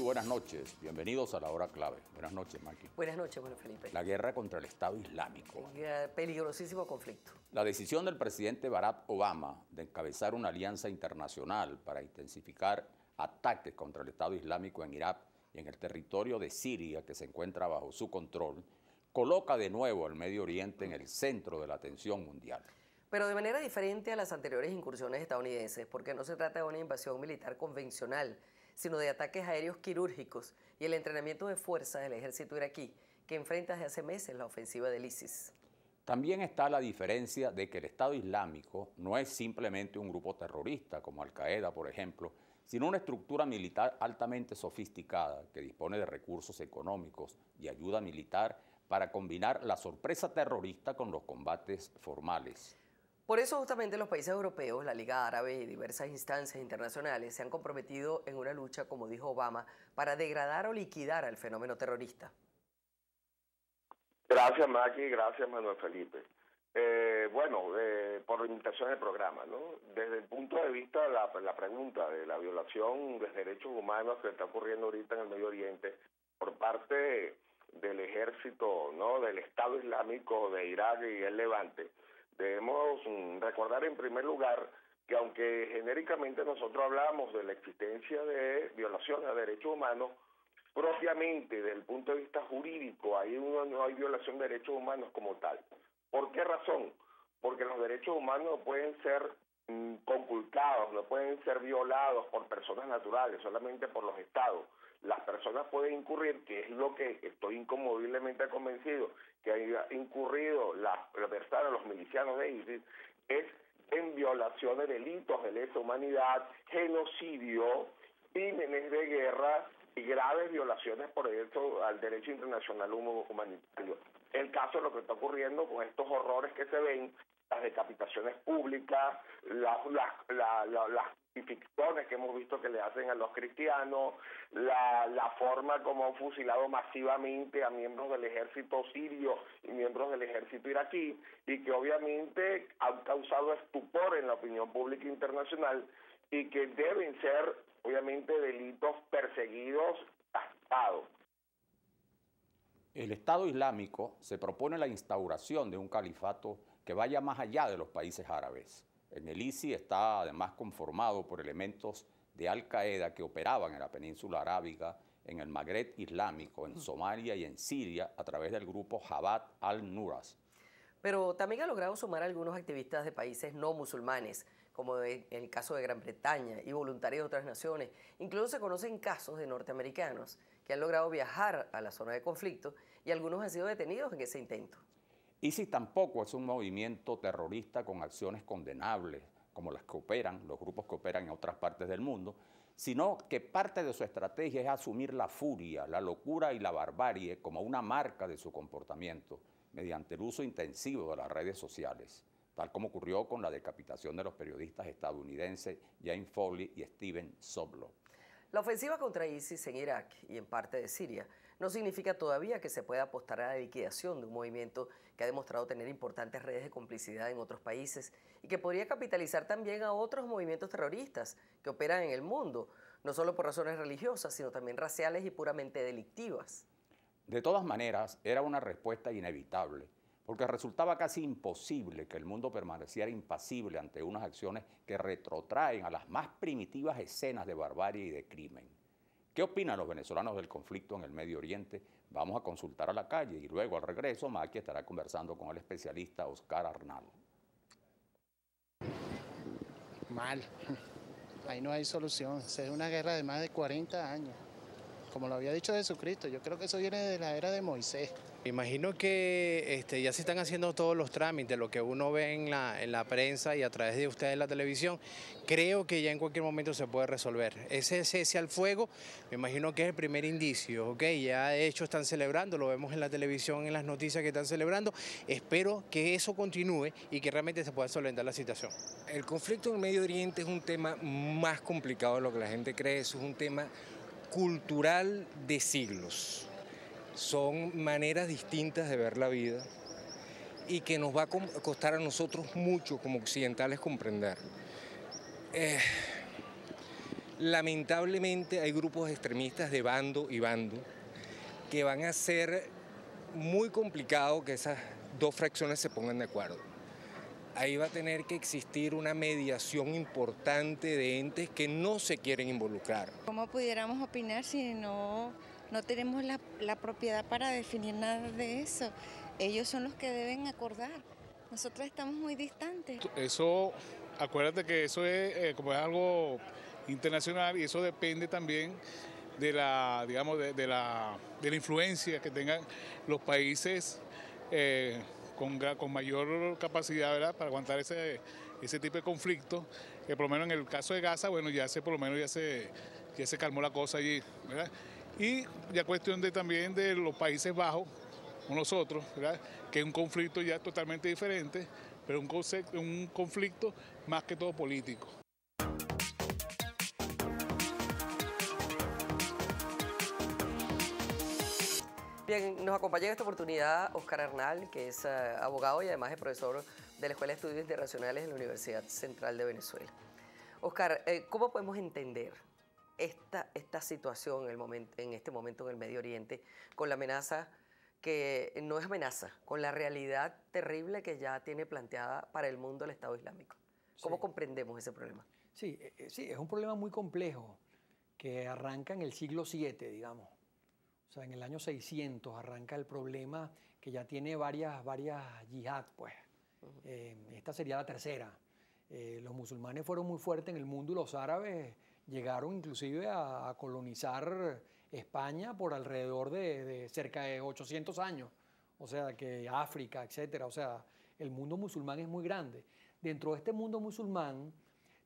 buenas noches. Bienvenidos a la hora clave. Buenas noches, Maki. Buenas noches, bueno, Felipe. La guerra contra el Estado Islámico. Peligrosísimo conflicto. La decisión del presidente Barack Obama de encabezar una alianza internacional para intensificar ataques contra el Estado Islámico en Irak y en el territorio de Siria, que se encuentra bajo su control, coloca de nuevo al Medio Oriente en el centro de la atención mundial. Pero de manera diferente a las anteriores incursiones estadounidenses, porque no se trata de una invasión militar convencional, sino de ataques aéreos quirúrgicos y el entrenamiento de fuerzas del ejército iraquí, que enfrenta desde hace meses la ofensiva del ISIS. También está la diferencia de que el Estado Islámico no es simplemente un grupo terrorista, como Al-Qaeda, por ejemplo, sino una estructura militar altamente sofisticada que dispone de recursos económicos y ayuda militar para combinar la sorpresa terrorista con los combates formales. Por eso justamente los países europeos, la Liga Árabe y diversas instancias internacionales se han comprometido en una lucha, como dijo Obama, para degradar o liquidar al fenómeno terrorista. Gracias, Maki, gracias, Manuel Felipe. Por la invitación del programa, ¿no? Desde el punto de vista de la pregunta de la violación de derechos humanos que está ocurriendo ahorita en el Medio Oriente por parte del ejército, ¿no?, del Estado Islámico de Irak y el Levante, debemos recordar en primer lugar que aunque genéricamente nosotros hablamos de la existencia de violaciones a derechos humanos, propiamente desde el punto de vista jurídico no hay violación de derechos humanos como tal. ¿Por qué razón? Porque los derechos humanos no pueden ser conculcados, no pueden ser violados por personas naturales, solamente por los estados. Las personas pueden incurrir, que es lo que estoy inconmoviblemente convencido, que haya incurrido los milicianos de ISIS, es en violaciones, delitos de lesa humanidad, genocidio, crímenes de guerra y graves violaciones por eso al derecho internacional humanitario. El caso de lo que está ocurriendo con estos horrores que se ven, las decapitaciones públicas, las crucifixiones que hemos visto que le hacen a los cristianos, la forma como han fusilado masivamente a miembros del ejército sirio y miembros del ejército iraquí, y que obviamente han causado estupor en la opinión pública internacional y que deben ser obviamente delitos perseguidos, castigados. El Estado Islámico se propone la instauración de un califato que vaya más allá de los países árabes. En el ISIS está además conformado por elementos de Al-Qaeda que operaban en la península arábiga, en el Magreb islámico, en Somalia y en Siria a través del grupo Jabhat al-Nusra. Pero también ha logrado sumar a algunos activistas de países no musulmanes, como en el caso de Gran Bretaña y voluntarios de otras naciones. Incluso se conocen casos de norteamericanos que han logrado viajar a la zona de conflicto y algunos han sido detenidos en ese intento. ISIS tampoco es un movimiento terrorista con acciones condenables, como las que operan, los grupos que operan en otras partes del mundo, sino que parte de su estrategia es asumir la furia, la locura y la barbarie como una marca de su comportamiento, mediante el uso intensivo de las redes sociales, tal como ocurrió con la decapitación de los periodistas estadounidenses James Foley y Steven Soblow. La ofensiva contra ISIS en Irak y en parte de Siria no significa todavía que se pueda apostar a la liquidación de un movimiento que ha demostrado tener importantes redes de complicidad en otros países y que podría capitalizar también a otros movimientos terroristas que operan en el mundo, no solo por razones religiosas, sino también raciales y puramente delictivas. De todas maneras, era una respuesta inevitable, porque resultaba casi imposible que el mundo permaneciera impasible ante unas acciones que retrotraen a las más primitivas escenas de barbarie y de crimen. ¿Qué opinan los venezolanos del conflicto en el Medio Oriente? Vamos a consultar a la calle y luego al regreso Maki estará conversando con el especialista Oscar Arnal. Mal, ahí no hay solución, es una guerra de más de 40 años. Como lo había dicho Jesucristo, yo creo que eso viene de la era de Moisés. Imagino que ya se están haciendo todos los trámites, lo que uno ve en la prensa y a través de ustedes en la televisión. Creo que ya en cualquier momento se puede resolver. Ese cese al fuego, me imagino que es el primer indicio, ¿ok? Ya de hecho están celebrando, lo vemos en la televisión, en las noticias que están celebrando. Espero que eso continúe y que realmente se pueda solventar la situación. El conflicto en el Medio Oriente es un tema más complicado de lo que la gente cree, es un tema cultural de siglos. Son maneras distintas de ver la vida y que nos va a costar a nosotros mucho como occidentales comprender. lamentablemente hay grupos extremistas de bando y bando que van a hacer muy complicado que esas dos fracciones se pongan de acuerdo. Ahí va a tener que existir una mediación importante de entes que no se quieren involucrar. ¿Cómo pudiéramos opinar si no tenemos la propiedad para definir nada de eso? Ellos son los que deben acordar. Nosotros estamos muy distantes. Eso, acuérdate que eso es como es algo internacional y eso depende también de la, digamos, de la influencia que tengan los países con mayor capacidad, ¿verdad?, para aguantar ese tipo de conflictos, que por lo menos en el caso de Gaza, bueno, por lo menos ya se calmó la cosa allí, ¿verdad? Y ya cuestión también de los Países Bajos, con nosotros, ¿verdad?, que es un conflicto ya totalmente diferente, pero un conflicto más que todo político. Bien, nos acompaña en esta oportunidad Óscar Arnal, que es abogado y además es profesor de la Escuela de Estudios Internacionales de la Universidad Central de Venezuela. Óscar, ¿cómo podemos entender esta situación en este momento en el Medio Oriente con la amenaza que no es amenaza, con la realidad terrible que ya tiene planteada para el mundo el Estado Islámico? ¿Cómo comprendemos ese problema? Sí, es un problema muy complejo que arranca en el siglo VII, digamos. O sea, en el año 600 arranca el problema que ya tiene varias yihad, pues. Esta sería la tercera. Los musulmanes fueron muy fuertes en el mundo y los árabes llegaron inclusive a colonizar España por alrededor de cerca de 800 años. O sea, que África, etcétera. O sea, el mundo musulmán es muy grande. Dentro de este mundo musulmán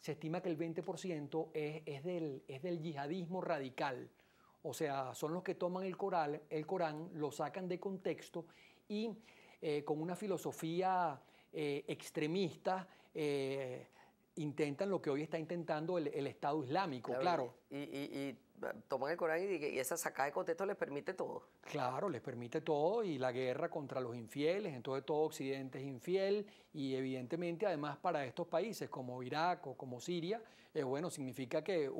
se estima que el 20% es del yihadismo radical. O sea, son los que toman el Corán, lo sacan de contexto y con una filosofía extremista intentan lo que hoy está intentando el Estado Islámico, claro. Y toman el Corán y esa sacada de contexto les permite todo. Claro, les permite todo y la guerra contra los infieles, entonces todo Occidente es infiel y evidentemente además para estos países como Irak o como Siria, bueno, significa que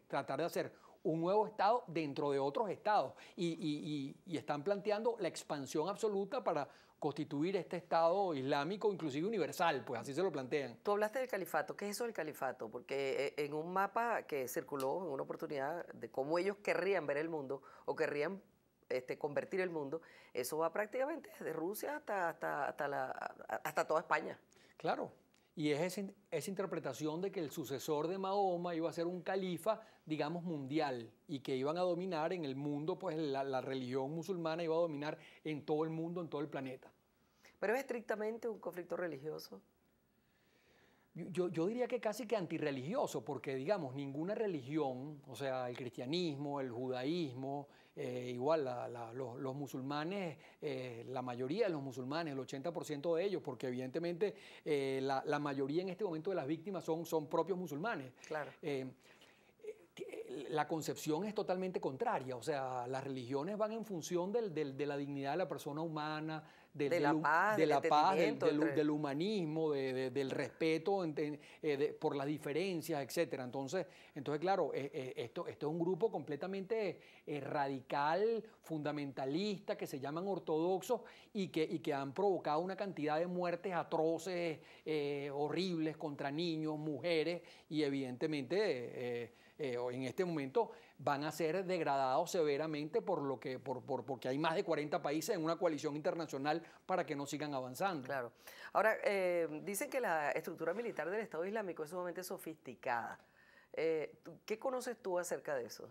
tratar de hacer un nuevo Estado dentro de otros Estados y están planteando la expansión absoluta para constituir este Estado islámico, inclusive universal, pues así se lo plantean. Tú hablaste del califato. ¿Qué es eso del califato? Porque en un mapa que circuló en una oportunidad de cómo ellos querrían ver el mundo o querrían convertir el mundo, eso va prácticamente desde Rusia hasta toda España. Claro. Y es esa interpretación de que el sucesor de Mahoma iba a ser un califa, digamos, mundial, y que iban a dominar en el mundo, pues la religión musulmana iba a dominar en todo el mundo, en todo el planeta. ¿Pero es estrictamente un conflicto religioso? Yo diría que casi que antirreligioso, porque digamos, ninguna religión, o sea, el cristianismo, el judaísmo, igual los musulmanes, la mayoría de los musulmanes, el 80% de ellos, porque evidentemente la mayoría en este momento de las víctimas son propios musulmanes. Claro. La concepción es totalmente contraria, o sea, las religiones van en función de la dignidad de la persona humana, de la paz, del humanismo, del respeto por las diferencias, etc. Entonces claro, esto es un grupo completamente radical, fundamentalista, que se llaman ortodoxos y que han provocado una cantidad de muertes atroces, horribles contra niños, mujeres y evidentemente en este momento van a ser degradados severamente porque hay más de 40 países en una coalición internacional para que no sigan avanzando. Claro. Ahora, dicen que la estructura militar del Estado Islámico es sumamente sofisticada. ¿Qué conoces tú acerca de eso?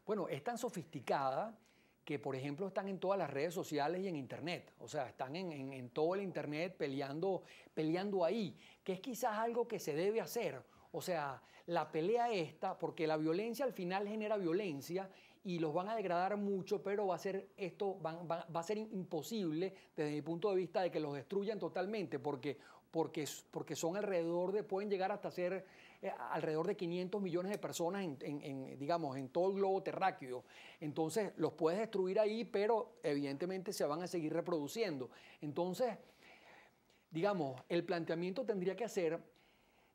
Bueno, es tan sofisticada que, por ejemplo, están en todas las redes sociales y en Internet. O sea, están en todo el Internet peleando ahí, que es quizás algo que se debe hacer. O sea, la pelea porque la violencia al final genera violencia y los van a degradar mucho, pero va a ser imposible desde mi punto de vista de que los destruyan totalmente, porque son pueden llegar hasta ser alrededor de 500 millones de personas digamos, en todo el globo terráqueo. Entonces, los puedes destruir ahí, pero evidentemente se van a seguir reproduciendo. Entonces, digamos, el planteamiento tendría que ser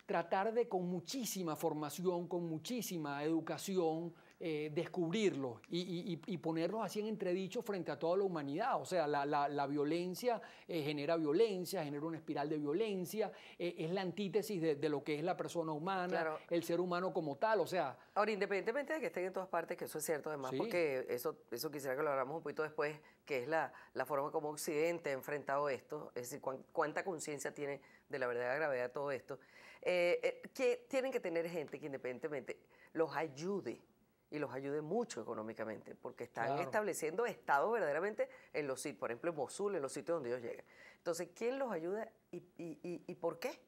tratar de con muchísima formación, con muchísima educación, descubrirlos y ponerlos así en entredicho frente a toda la humanidad. O sea, la violencia genera una espiral de violencia, es la antítesis de lo que es la persona humana, Claro. el ser humano como tal. O sea, Ahora, independientemente de que estén en todas partes, que eso es cierto además, Sí. porque eso quisiera que lo hablamos un poquito después, que es la forma como Occidente ha enfrentado esto, es decir, cuánta conciencia tiene de la verdadera gravedad de todo esto, que tienen que tener gente que independientemente los ayude y los ayude mucho económicamente, porque están Claro. estableciendo estados verdaderamente en los sitios, por ejemplo en Mosul, en los sitios donde ellos llegan. Entonces, ¿quién los ayuda y por qué?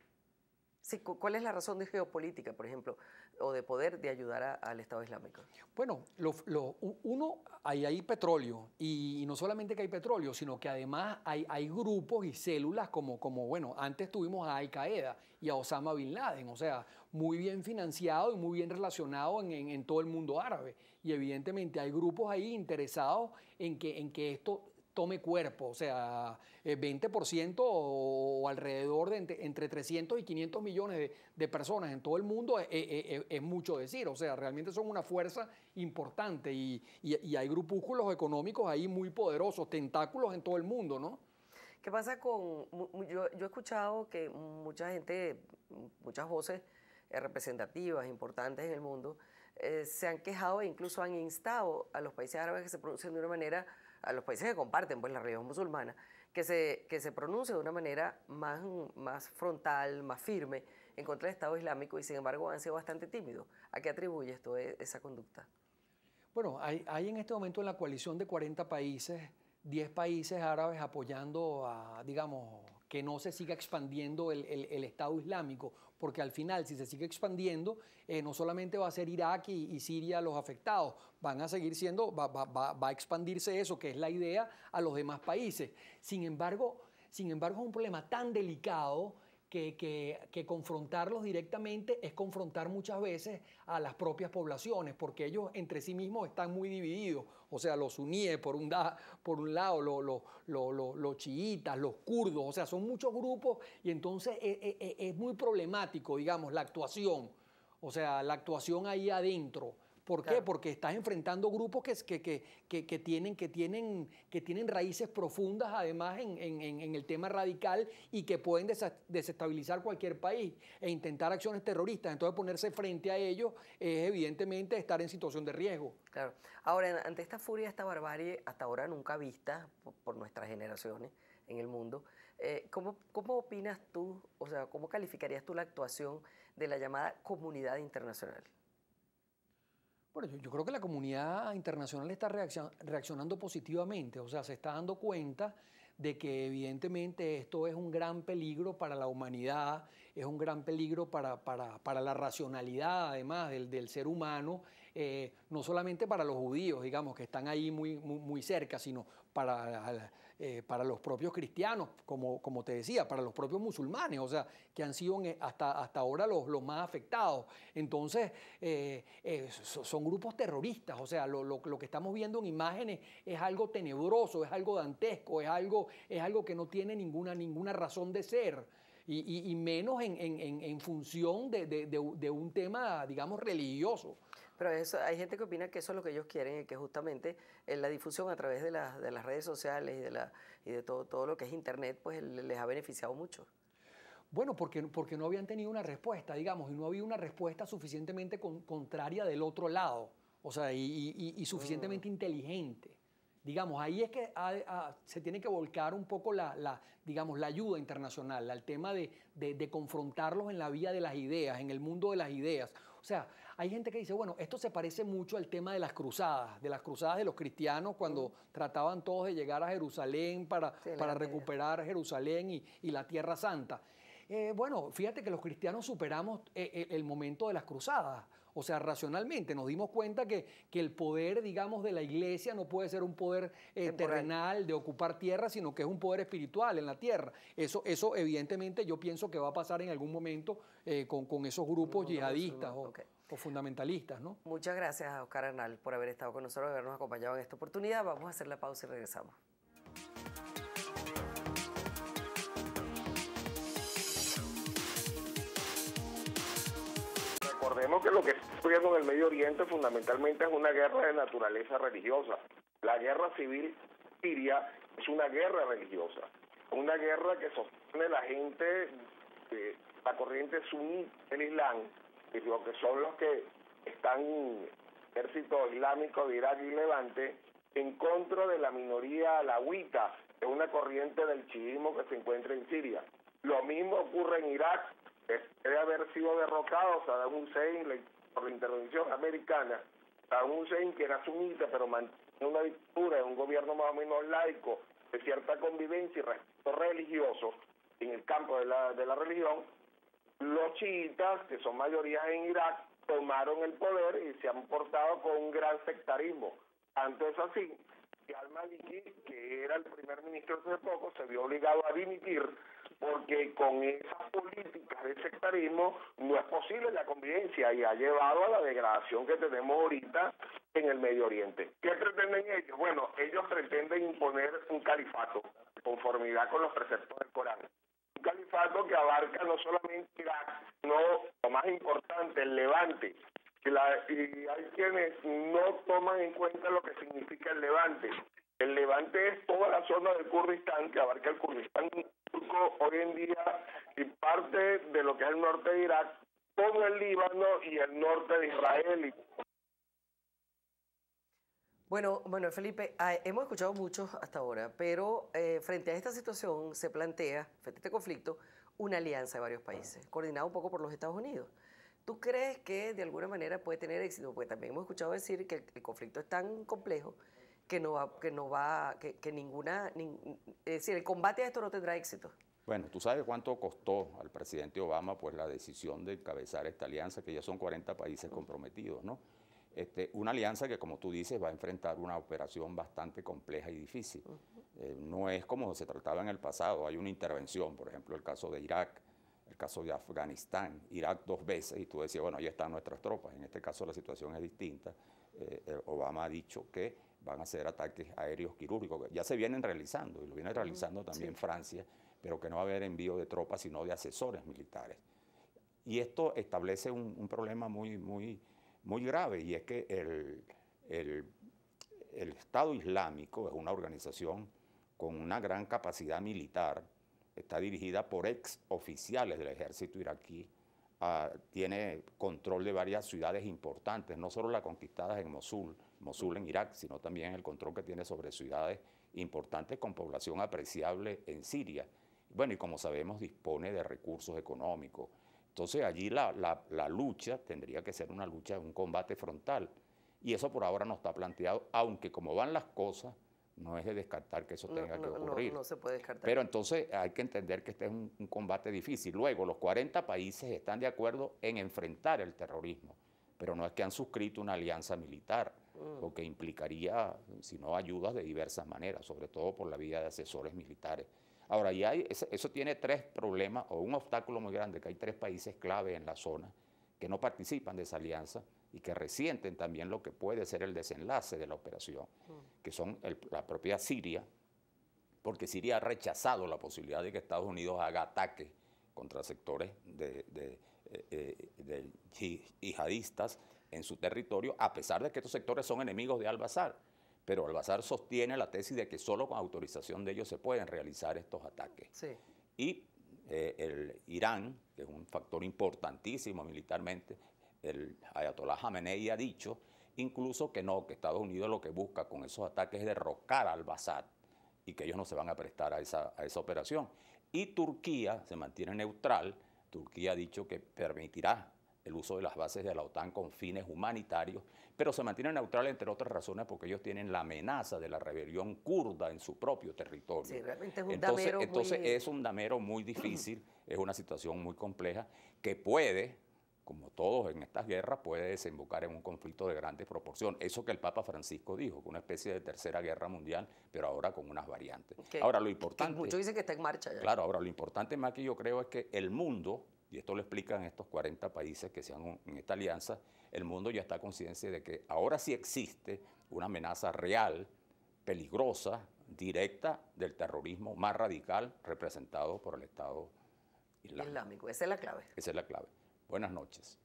Sí, ¿cuál es la razón de geopolítica, por ejemplo, o de poder de ayudar al Estado Islámico? bueno, hay petróleo y no solamente que hay petróleo, sino que además hay grupos y células como, bueno, antes tuvimos a Al-Qaeda y a Osama Bin Laden, o sea, muy bien financiado y muy bien relacionado en todo el mundo árabe. Y evidentemente hay grupos ahí interesados en que esto tome cuerpo, o sea, 20% o alrededor de entre 300 y 500 millones de personas en todo el mundo es mucho decir, o sea, realmente son una fuerza importante y hay grupúsculos económicos ahí muy poderosos, tentáculos en todo el mundo, ¿no? ¿Qué pasa con...? Yo he escuchado que mucha gente, muchas voces representativas, importantes en el mundo, se han quejado e incluso han instado a los países árabes que se pronuncien de una manera, a los países que comparten pues, la religión musulmana, que se pronuncie de una manera más frontal, más firme en contra del Estado Islámico y sin embargo han sido bastante tímidos. ¿A qué atribuye esto, esa conducta? Bueno, hay en este momento en la coalición de 40 países, 10 países árabes apoyando a, digamos, que no se siga expandiendo el Estado Islámico, porque al final, si se sigue expandiendo, no solamente va a ser Irak y Siria los afectados, van a seguir siendo, va a expandirse eso, que es la idea, a los demás países. Sin embargo, es un problema tan delicado que confrontarlos directamente es confrontar muchas veces a las propias poblaciones, porque ellos entre sí mismos están muy divididos. O sea, los suníes por un lado, los chiitas, los kurdos, o sea, son muchos grupos y entonces es muy problemático, digamos, la actuación. O sea, la actuación ahí adentro. ¿Por qué? Claro. Porque estás enfrentando grupos que tienen raíces profundas, además, en el tema radical y que pueden desestabilizar cualquier país e intentar acciones terroristas. Entonces, ponerse frente a ellos es, evidentemente, estar en situación de riesgo. Claro. Ahora, ante esta furia, esta barbarie, hasta ahora nunca vista por nuestras generaciones en el mundo, ¿cómo opinas tú, o sea, cómo calificarías tú la actuación de la llamada comunidad internacional? Bueno, yo creo que la comunidad internacional está reaccionando positivamente, o sea, se está dando cuenta de que evidentemente esto es un gran peligro para la humanidad, es un gran peligro para la racionalidad, además, del ser humano, no solamente para los judíos, digamos, que están ahí muy cerca, sino para los propios cristianos, como te decía, para los propios musulmanes, o sea, que han sido hasta ahora los más afectados. Entonces, son grupos terroristas, o sea, lo que estamos viendo en imágenes es algo tenebroso, es algo dantesco, es algo que no tiene ninguna razón de ser. Y menos en función de un tema, digamos, religioso. Pero hay gente que opina que eso es lo que ellos quieren y que justamente la difusión a través de las redes sociales y de todo lo que es Internet, pues les ha beneficiado mucho. Bueno, porque no habían tenido una respuesta, digamos, y no había una respuesta suficientemente contraria del otro lado, o sea, y suficientemente inteligente. Digamos, ahí es que se tiene que volcar un poco digamos, la ayuda internacional, al tema de confrontarlos en la vía de las ideas, en el mundo de las ideas. O sea, hay gente que dice, bueno, esto se parece mucho al tema de las cruzadas de los cristianos cuando trataban todos de llegar a Jerusalén para recuperar Jerusalén y la Tierra Santa. Bueno, fíjate que los cristianos superamos el momento de las cruzadas. O sea, racionalmente nos dimos cuenta que el poder, digamos, de la iglesia no puede ser un poder terrenal de ocupar tierra, sino que es un poder espiritual en la tierra. Eso evidentemente yo pienso que va a pasar en algún momento con esos grupos yihadistas o fundamentalistas, ¿no? Muchas gracias a Oscar Arnal por haber estado con nosotros, habernos acompañado en esta oportunidad. Vamos a hacer la pausa y regresamos. ocurriendo en el Medio Oriente fundamentalmente es una guerra de naturaleza religiosa. La guerra civil siria es una guerra religiosa, una guerra que sostiene la gente de la corriente suní del Islam, que son los que están en el ejército islámico de Irak y Levante, en contra de la minoría alawita, que es una corriente del chiismo que se encuentra en Siria. Lo mismo ocurre en Irak, después de haber sido derrocado Saddam Hussein por la intervención americana. Saddam Hussein, que era sunita, pero mantiene una dictadura, un gobierno más o menos laico, de cierta convivencia y respeto religioso en el campo de la religión, los chiitas, que son mayorías en Irak, tomaron el poder y se han portado con un gran sectarismo. Tanto es así que al-Maliki, que era el primer ministro hace poco, se vio obligado a dimitir porque con esas políticas de sectarismo no es posible la convivencia y ha llevado a la degradación que tenemos ahorita en el Medio Oriente. ¿Qué pretenden ellos? Bueno, ellos pretenden imponer un califato de conformidad con los preceptos del Corán. Un califato que abarca no solamente Irak, sino lo más importante, el Levante. Y hay quienes no toman en cuenta lo que significa el Levante. El Levante es toda la zona del Kurdistán, que abarca el Kurdistán turco hoy en día y parte de lo que es el norte de Irak, todo el Líbano y el norte de Israel. Bueno, Felipe, hemos escuchado mucho hasta ahora, pero frente a esta situación se plantea, frente a este conflicto, una alianza de varios países, coordinada un poco por los Estados Unidos. ¿Tú crees que de alguna manera puede tener éxito? Porque también hemos escuchado decir que el conflicto es tan complejo que es decir, el combate a esto no tendrá éxito. Bueno, tú sabes cuánto costó al presidente Obama pues la decisión de encabezar esta alianza, que ya son 40 países comprometidos, ¿no? Una alianza que, como tú dices, va a enfrentar una operación bastante compleja y difícil. No es como se trataba en el pasado, hay una intervención, por ejemplo, el caso de Irak, el caso de Afganistán, Irak 2 veces, y tú decías, bueno, ahí están nuestras tropas. En este caso la situación es distinta. Obama ha dicho que van a hacer ataques aéreos quirúrgicos, que ya se vienen realizando, y lo viene realizando también Francia, pero que no va a haber envío de tropas, sino de asesores militares. Y esto establece un problema muy grave, y es que el Estado Islámico es una organización con una gran capacidad militar, está dirigida por ex oficiales del ejército iraquí, tiene control de varias ciudades importantes, no solo las conquistadas en Mosul en Irak, sino también el control que tiene sobre ciudades importantes con población apreciable en Siria. Bueno, y como sabemos, dispone de recursos económicos. Entonces allí la lucha tendría que ser una lucha, un combate frontal. Y eso por ahora no está planteado, aunque como van las cosas, no es de descartar que eso tenga que ocurrir. No se puede descartar. Pero entonces hay que entender que este es un combate difícil. Luego, los 40 países están de acuerdo en enfrentar el terrorismo, pero no es que han suscrito una alianza militar, lo que implicaría, si no, ayudas de diversas maneras, sobre todo por la vía de asesores militares. Ahora, eso tiene 3 problemas, o un obstáculo muy grande, que hay 3 países clave en la zona que no participan de esa alianza y que resienten también lo que puede ser el desenlace de la operación, que son la propia Siria, porque Siria ha rechazado la posibilidad de que Estados Unidos haga ataques contra sectores de yihadistas en su territorio, a pesar de que estos sectores son enemigos de al-Bazar. Pero al-Bazar sostiene la tesis de que solo con autorización de ellos se pueden realizar estos ataques. Sí. Y el Irán, que es un factor importantísimo militarmente, el Ayatollah Jamenei ha dicho incluso que no, que Estados Unidos lo que busca con esos ataques es derrocar al Assad y que ellos no se van a prestar a esa operación. Y Turquía se mantiene neutral. Turquía ha dicho que permitirá el uso de las bases de la OTAN con fines humanitarios, pero se mantiene neutral entre otras razones porque ellos tienen la amenaza de la rebelión kurda en su propio territorio. Sí, realmente es un damero es un damero muy difícil, es una situación muy compleja que puede, como todos en estas guerras, puede desembocar en un conflicto de grandes proporciones. Eso que el Papa Francisco dijo, que una especie de tercera guerra mundial, pero ahora con unas variantes. Ahora lo importante... Muchos dicen que está en marcha ya. Claro, ahora lo importante más que yo creo es que el mundo, y esto lo explican estos 40 países que se han en esta alianza, el mundo ya está consciente de que ahora sí existe una amenaza real, peligrosa, directa del terrorismo más radical representado por el Estado Islámico. Esa es la clave. Esa es la clave. Buenas noches.